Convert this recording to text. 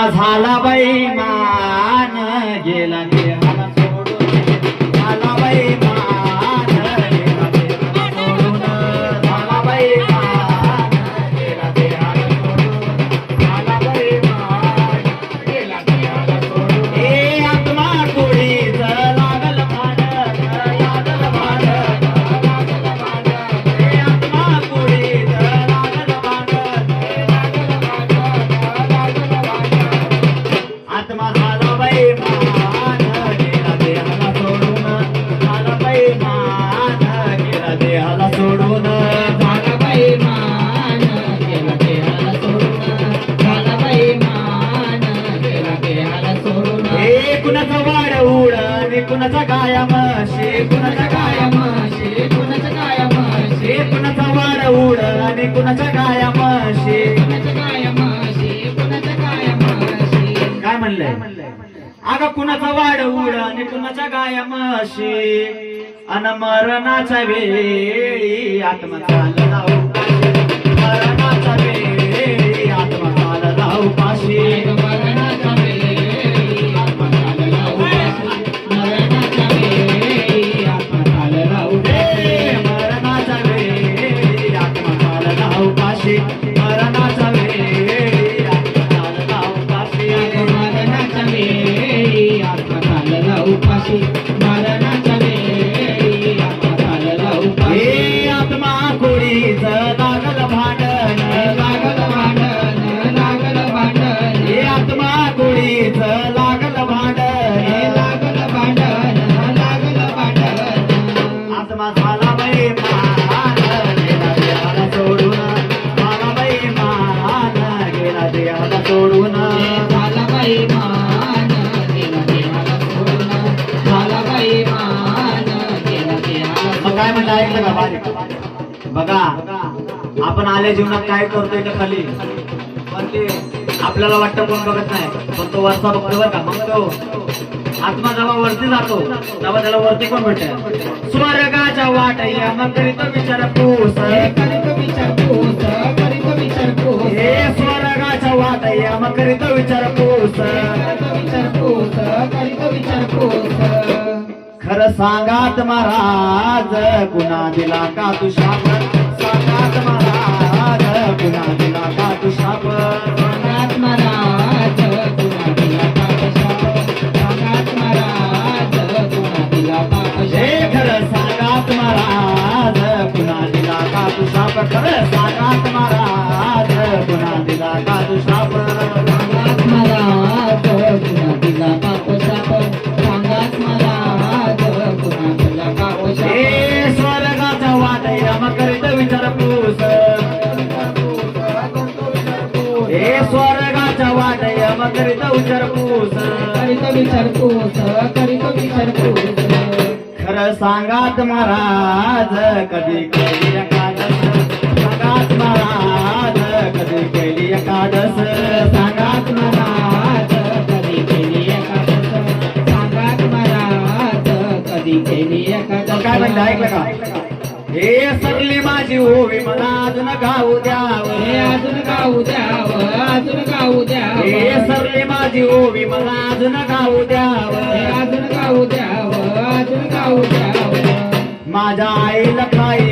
झाला बाई मान गेला देहाला सोडून झाला बाई मान गेला देहाला सोडून झाला बाई मान गेला देहाला सोडून झाला बाई मान गेला देहाला सोडून ए आत्मा कोळीच लागल भांड लागल भांड लागल भांड ए आत्मा कोळीच लागल भांड आत्मा झाला बाई मान गेला देहाला सोडून झाला बाई मान गेला देहाला सोडून झाला बाई मान गेला देहाला सोडून झाला बाई मान गेला देहाला सोडून ए कुणाचा वाड उड आणि कुणाचा गाया म्हशी कुणाचा गाया म्हशी कुणाचं काय म्हशी ए कुणाचा वाड उड आणि कुणाचा गाया म्हशी कुणाचं काय म्हशी कुणाचं काय म्हशी काय म्हणलंय अगं कुणाचा वाड उड आणि कुणाचा गाया म्हशी अन मरणाच्या वेळी आत्मा चालला उपाशी मरणाच्या वेळी आत्मा चालला उपाशी मरणाच्या वेळी आत्मा चालला उपाशी मरणाच्या वेळी आत्मा चालला उपाशी मरणाच्या वेळी आत्मा चालला उपाशी मरणाच्या वेळी आत्मा चालला उपाशी मरणाच्या वेळी आत्मा चालला उपाशी मरणाच्या वेळी आत्मा चालला उपाशी हे आत्मा कोळीच लागल भांडण लागल भांडण लागल भांडण हे आत्मा कोळीच लागल भांडण लागल भांडण लागल भांडण आत्मा झाला बाई मान गेला देहाला सोडून झाला बाई मान गेला देहाला सोडून झाला बाई मान गेला देहाला सोडून झाला बाई मान गेला देहाला मग काय म्हणलं ऐकलं का बारीक बघा आपण आल्या जीवनात काय करतोय ते खाली पण ते आपल्याला वाटतं कोण बघत नाही पण तो वरचा बघतो बरं का मग तो आत्मा जेव्हा वरती जातो तेव्हा त्याला वरती कोण भेटत स्वर्गाच्या वाट या मग करीत विचारपूस करीत विचारपूस करीत विचारपूस हे स्वर्गाच्या वाट या मग करीत विचारपूस करीत विचारपूस करीत विचारपूस खरं सांगात महाराज गुन्हा दिला का तू शाप सांगात महाराज गुन्हा दिला का तू शाप सांगात महाराज गुन्हा दिला पापशाप सांगात महाराज गुन्हा दिला पापशाप हे खरं सांगात महाराज गुन्हा दिला का तू शाप खरं सांगात महाराज गुन्हा दिला का तू शाप सांगात महाराज गुन्हा दिला पापशाप सांगात महाराज गुन्हा दिला पापशाप हे स्वर्गाचा वाट मग करीत विचारपूस हे स्वर्गाच्या वाट मग करीत विचारपूस करीत विचारपूस करीत विचारपूस खरं सांगात महाराज कधी केली एकादश सांगात महाराज कधी केली एकादश सांगात महाराज कधी केली एकादश सांगात महाराज कधी केली एकादश काय म्हणलं ऐकलं का हे सरली माझी ओवी मला अजून गाऊ हे द्यावं अजून गाऊ द्यावं अजून गाऊ हे द्यावं सरली माझी ओवी मला अजून गाऊ हे द्यावं अजून गाऊ द्यावं अजून गाऊ द्यावं माझ्या आईला खाई